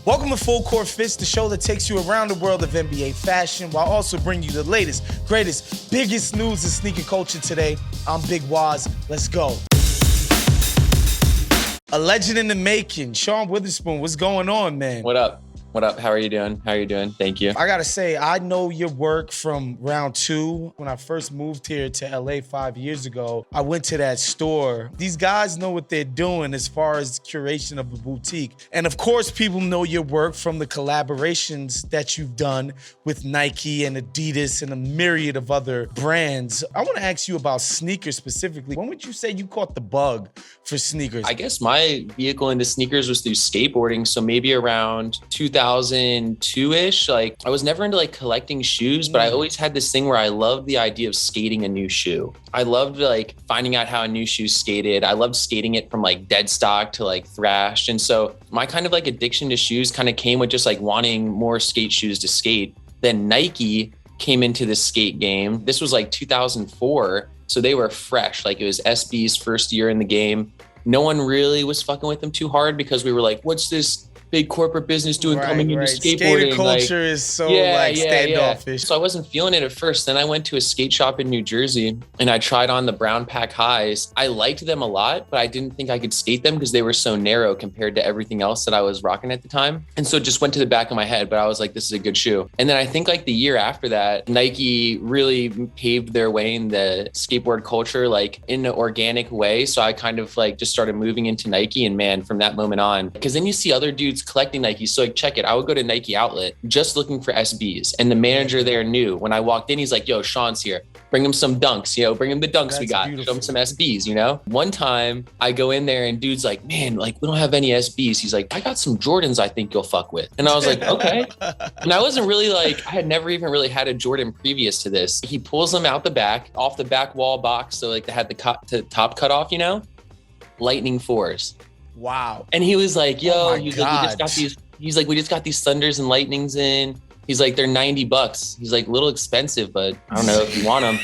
Welcome to Full Court Fits, the show that takes you around the world of NBA fashion while also bringing you the latest, greatest, biggest news in sneaker culture today. I'm Big Waz. Let's go. A legend in the making, Sean Wotherspoon. What's going on, man? What up? What up? How are you doing? Thank you. I gotta say, I know your work from round two. When I first moved here to LA 5 years ago, I went to that store. These guys know what they're doing as far as curation of a boutique. And of course, people know your work from the collaborations that you've done with Nike and Adidas and a myriad of other brands. I wanna ask you about sneakers specifically. When would you say you caught the bug for sneakers? I guess my vehicle into sneakers was through skateboarding. So maybe around 2002-ish. Like, I was never into like collecting shoes, but I always had this thing where I loved the idea of skating a new shoe. I loved like finding out how a new shoe skated. I loved skating it from like dead stock to like thrashed. And so my kind of like addiction to shoes kind of came with just like wanting more skate shoes to skate. Then Nike came into the skate game. This was like 2004. So they were fresh. Like, it was SB's first year in the game. No one really was fucking with them too hard because we were like, what's this big corporate business doing coming into skateboarding? Skater culture is so standoffish. So I wasn't feeling it at first. Then I went to a skate shop in New Jersey and I tried on the brown pack highs. I liked them a lot, but I didn't think I could skate them because they were so narrow compared to everything else that I was rocking at the time. And so it just went to the back of my head, but I was like, this is a good shoe. And then I think like the year after that, Nike really paved their way in the skateboard culture, like in an organic way. So I kind of like just started moving into Nike, and man, from that moment on, because then you see other dudes collecting Nike. So like, check it. I would go to Nike outlet just looking for SBs. And the manager there knew when I walked in, he's like, yo, Sean's here. Bring him some dunks, bring him the dunks we got. Beautiful. Show him some SBs, One time I go in there and dude's like, man, like we don't have any SBs. He's like, I got some Jordans I think you'll fuck with. And I was like, okay. And I wasn't really like, I had never even really had a Jordan previous to this. He pulls them out the back, off the back wall box. So like they had the top cut off, Lightning 4s. Wow. And he was like, yo, we just got these Thunders and Lightnings in. He's like, they're $90. He's like, a little expensive, but I don't know if you want them.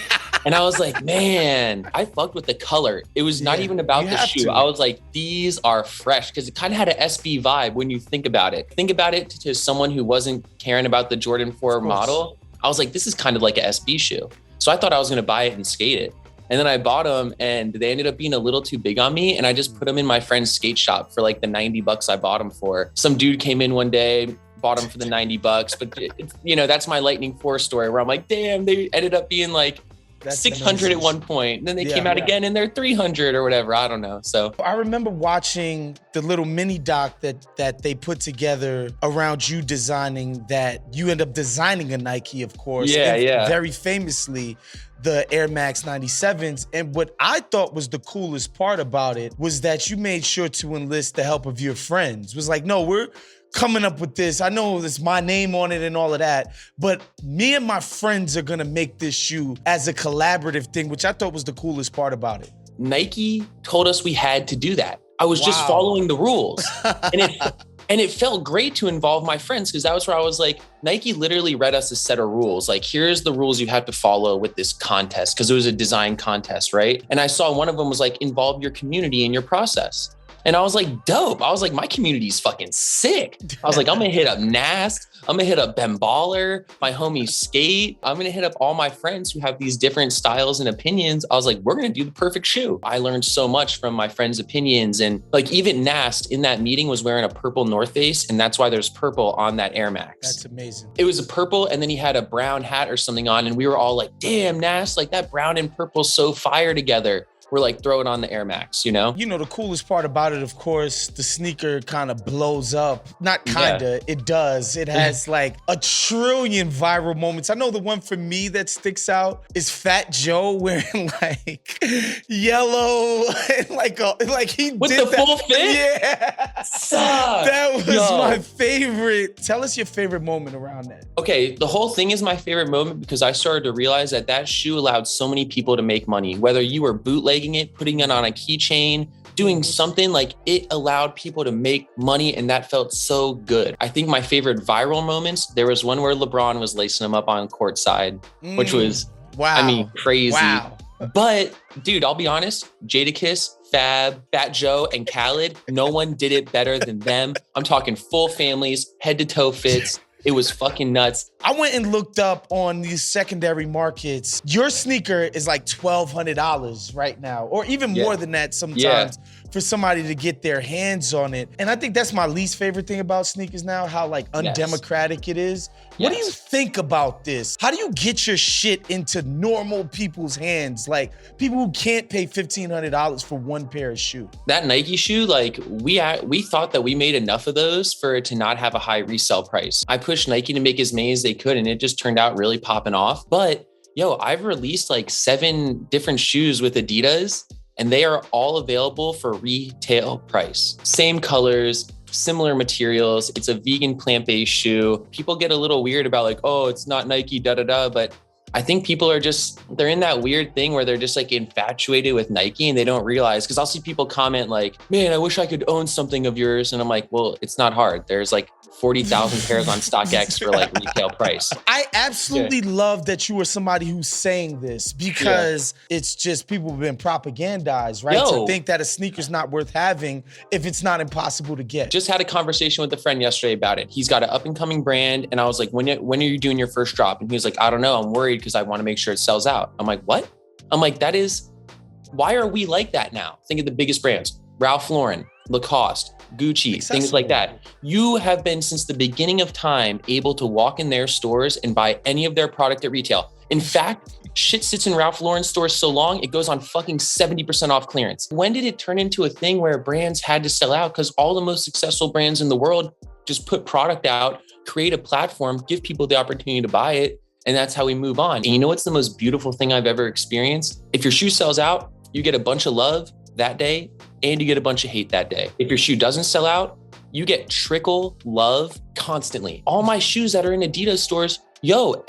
And I was like, man, I fucked with the color. It was not even about the shoe. I was like, these are fresh, because it kind of had an SB vibe when you think about it. Think about it to someone who wasn't caring about the Jordan 4 model. I was like, this is kind of like an SB shoe. So I thought I was going to buy it and skate it. And then I bought them and they ended up being a little too big on me. And I just put them in my friend's skate shop for like the $90 I bought them for. Some dude came in one day, bought them for the $90. But that's my Lightning 4 story where I'm like, damn, they ended up being like that's 600 amazing. At one point. And then they came out again and they're 300 or whatever. I don't know. So I remember watching the little mini doc that they put together around you designing that. You end up designing a Nike, of course. Yeah. Very famously, the Air Max 97s. And what I thought was the coolest part about it was that you made sure to enlist the help of your friends. It was like, no, we're coming up with this. I know there's my name on it and all of that, but me and my friends are gonna make this shoe as a collaborative thing, which I thought was the coolest part about it. Nike told us we had to do that. I was just following the rules. And it felt great to involve my friends, because that was where I was like, Nike literally read us a set of rules. Like, here's the rules you have to follow with this contest, because it was a design contest, right? And I saw one of them was like, involve your community in your process. And I was like, dope. I was like, my community's fucking sick. I was like, I'm gonna hit up Nast. I'm gonna hit up Ben Baller, my homie Skate. I'm gonna hit up all my friends who have these different styles and opinions. I was like, we're gonna do the perfect shoe. I learned so much from my friends' opinions. And like, even Nast in that meeting was wearing a purple North Face. And that's why there's purple on that Air Max. That's amazing. It was a purple, and then he had a brown hat or something on. And we were all like, damn, Nast, like that brown and purple so fire together. We're like, throw it on the Air Max, The coolest part about it, of course, the sneaker kind of blows up. Not kinda, it does. It has like a trillion viral moments. I know the one for me that sticks out is Fat Joe wearing like yellow and like he with did the full fit? Yeah. That was my favorite. Tell us your favorite moment around that. Okay, the whole thing is my favorite moment because I started to realize that shoe allowed so many people to make money, whether you were bootlegging it, putting it on a keychain, doing something, like it allowed people to make money, and that felt so good. I think my favorite viral moments, there was one where LeBron was lacing them up on courtside, which was, crazy. Wow. But dude, I'll be honest, Jadakiss Fab, Fat Joe, and Khaled. No one did it better than them. I'm talking full families, head to toe fits. It was fucking nuts. I went and looked up on these secondary markets. Your sneaker is like $1,200 right now, or even more than that sometimes for somebody to get their hands on it. And I think that's my least favorite thing about sneakers now, how like undemocratic it is. What do you think about this? How do you get your shit into normal people's hands? Like people who can't pay $1,500 for one pair of shoes. That Nike shoe, like we thought that we made enough of those for it to not have a high resale price. I pushed Nike to make as many as they could, and it just turned out really popping off. But yo, I've released like 7 different shoes with Adidas, and they are all available for retail price. Same colors, similar materials. It's a vegan plant-based shoe. People get a little weird about like, oh, it's not Nike, but I think people are they're in that weird thing where they're just like infatuated with Nike and they don't realize, because I'll see people comment like, man, I wish I could own something of yours. And I'm like, well, it's not hard. There's like 40,000 pairs on StockX for like retail price. I absolutely love that you are somebody who's saying this, because it's just people have been propagandized, right? To think that a sneaker's not worth having if it's not impossible to get. Just had a conversation with a friend yesterday about it. He's got an up and coming brand. And I was like, when are you doing your first drop? And he was like, I don't know. I'm worried because I want to make sure it sells out. I'm like, what? I'm like, why are we like that now? Think of the biggest brands, Ralph Lauren, Lacoste, Gucci, things like that. You have been, since the beginning of time, able to walk in their stores and buy any of their product at retail. In fact, shit sits in Ralph Lauren stores so long, it goes on fucking 70% off clearance. When did it turn into a thing where brands had to sell out? Because all the most successful brands in the world just put product out, create a platform, give people the opportunity to buy it. And that's how we move on. And you know what's the most beautiful thing I've ever experienced? If your shoe sells out, you get a bunch of love that day, and you get a bunch of hate that day. If your shoe doesn't sell out, you get trickle love constantly. All my shoes that are in Adidas stores,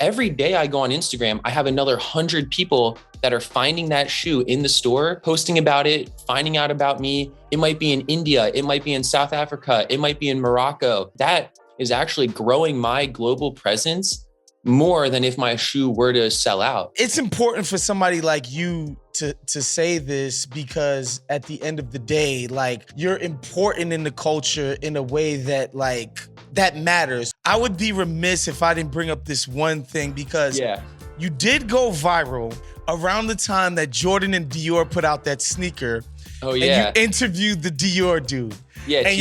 every day I go on Instagram, I have another 100 people that are finding that shoe in the store, posting about it, finding out about me. It might be in India, it might be in South Africa, it might be in Morocco. That is actually growing my global presence more than if my shoe were to sell out. It's important for somebody like you to say this, because at the end of the day, like, you're important in the culture in a way that that matters. I would be remiss if I didn't bring up this one thing, because you did go viral around the time that Jordan and Dior put out that sneaker. Oh yeah. And you interviewed the Dior dude. Yeah, and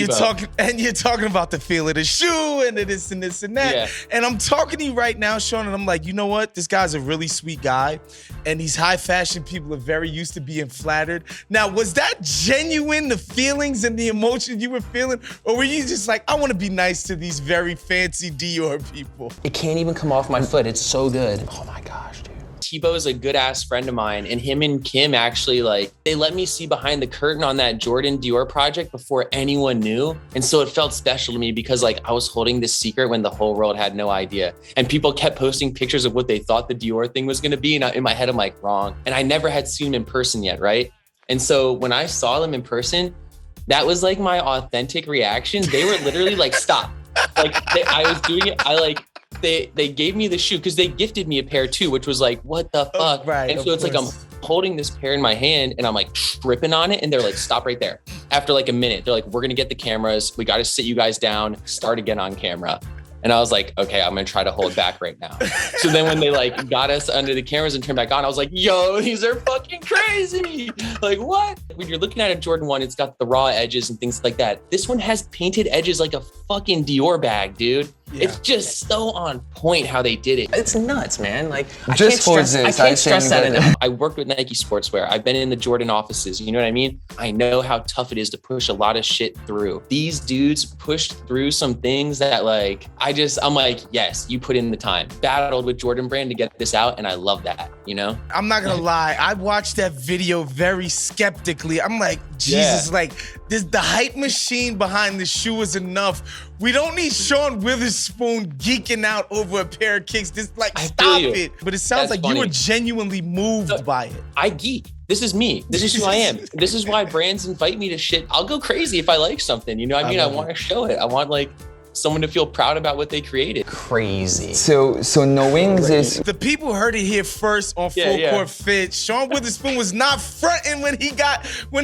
you're talking about the feel of the shoe and the this and this and that. Yeah. And I'm talking to you right now, Sean, and I'm like, you know what? This guy's a really sweet guy. And these high fashion people are very used to being flattered. Now, was that genuine, the feelings and the emotions you were feeling? Or were you just like, I want to be nice to these very fancy Dior people? It can't even come off my foot. It's so good. Oh my gosh, dude. Tebow is a good ass friend of mine, and him and Kim actually, like, they let me see behind the curtain on that Jordan Dior project before anyone knew. And so it felt special to me because, like, I was holding this secret when the whole world had no idea. And people kept posting pictures of what they thought the Dior thing was going to be. And in my head, I'm like, wrong. And I never had seen him in person yet, right? And so when I saw them in person, that was like my authentic reaction. They were literally like, stop. Like, I was doing it. They gave me the shoe because they gifted me a pair too, which was like, what the fuck? Right, and so it's like, I'm holding this pair in my hand and I'm like tripping on it. And they're like, stop right there. After like a minute, they're like, we're going to get the cameras. We got to sit you guys down, start again on camera. And I was like, okay, I'm going to try to hold back right now. So then when they like got us under the cameras and turned back on, I was like, yo, these are fucking crazy. Like, what? When you're looking at a Jordan 1, it's got the raw edges and things like that. This one has painted edges like a fucking Dior bag, dude. Yeah. It's just so on point how they did it. It's nuts, man. Like, I can't stress that enough. I worked with Nike Sportswear. I've been in the Jordan offices. You know what I mean? I know how tough it is to push a lot of shit through. These dudes pushed through some things that, like, I'm like, yes, you put in the time. Battled with Jordan Brand to get this out, and I love that, you know? I'm not gonna lie. I watched that video very skeptically. I'm like, Jesus, like, the hype machine behind the shoe is enough. We don't need Sean Wotherspoon geeking out over a pair of kicks. Just like, stop it. But it sounds like you were genuinely moved by it. I geek. This is me. This is who I am. This is why brands invite me to shit. I'll go crazy if I like something. You know what I mean? I want to show it. I want, like, someone to feel proud about what they created. Crazy. So knowing this, The people heard it here first on Yeah, Full yeah. Court Fit. Sean Wotherspoon was not fronting when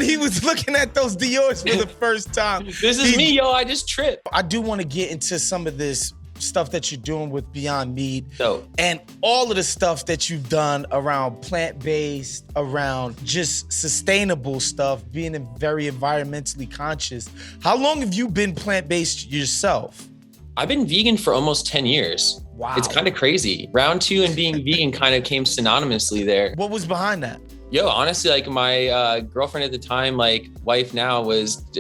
he was looking at those Dior's for the first time. This is me, yo, I just tripped. I do want to get into some of this stuff that you're doing with Beyond Meat Dope. and all of the stuff that you've done around plant-based, around just sustainable stuff, being very environmentally conscious. How long have you been plant-based yourself? I've been vegan for almost 10 years. Wow. It's kind of crazy. Round 2 and being vegan kind of came synonymously there. What was behind that? Yo, honestly, like my girlfriend at the time, like wife now,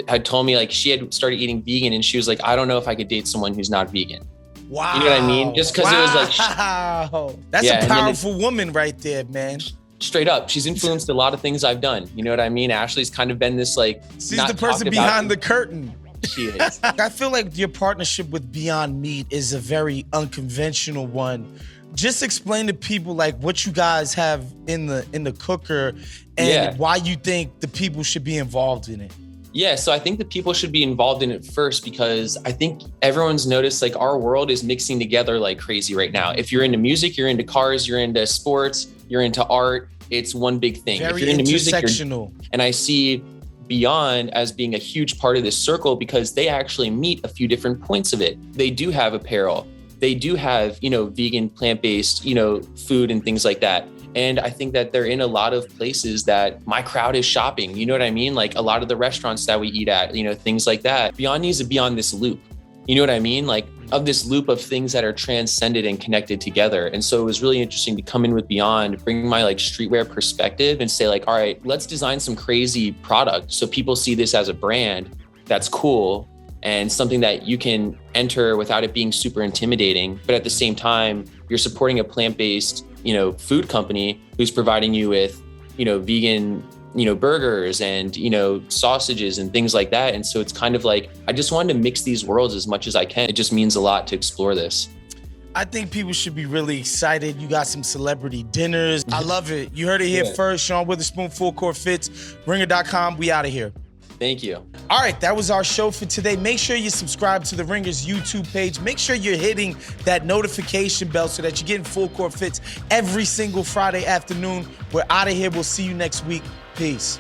had told me like she had started eating vegan and she was like, I don't know if I could date someone who's not vegan. Wow. You know what I mean? Just because it was like, wow. That's Yeah, a and then powerful woman right there, man. straight up, she's influenced a lot of things I've done. You know what I mean? Ashley's kind of been this like, She's not the person talked about- behind the curtain. She is. I feel like your partnership with Beyond Meat is a very unconventional one. Just explain to people like what you guys have in the cooker and Yeah. why you think the people should be involved in it. Yeah, so I think that people should be involved in it first because I think everyone's noticed like our world is mixing together like crazy right now. If you're into music, you're into cars, you're into sports, you're into art, it's one big thing. Very if you're into music, intersectional. and I see Beyond as being a huge part of this circle because they actually meet a few different points of it. They do have apparel. They do have, vegan, plant-based, food and things like that. And I think that they're in a lot of places that my crowd is shopping. You know what I mean? Like a lot of the restaurants that we eat at, things like that. Beyond needs to be on this loop. You know what I mean? Like of this loop of things that are transcended and connected together. And so it was really interesting to come in with Beyond, bring my like streetwear perspective and say like, all right, let's design some crazy product so people see this as a brand that's cool and something that you can enter without it being super intimidating. But at the same time, you're supporting a plant-based, food company who's providing you with, vegan, burgers and, sausages and things like that. And so it's kind of like, I just wanted to mix these worlds as much as I can. It just means a lot to explore this. I think people should be really excited. You got some celebrity dinners. I love it. You heard it here first. Sean Wotherspoon, Full Court Fits, ringer.com. We out of here. Thank you. All right, that was our show for today. Make sure you subscribe to the Ringers YouTube page. Make sure you're hitting that notification bell so that you're getting Full Court Fits every single Friday afternoon. We're out of here. We'll see you next week. Peace.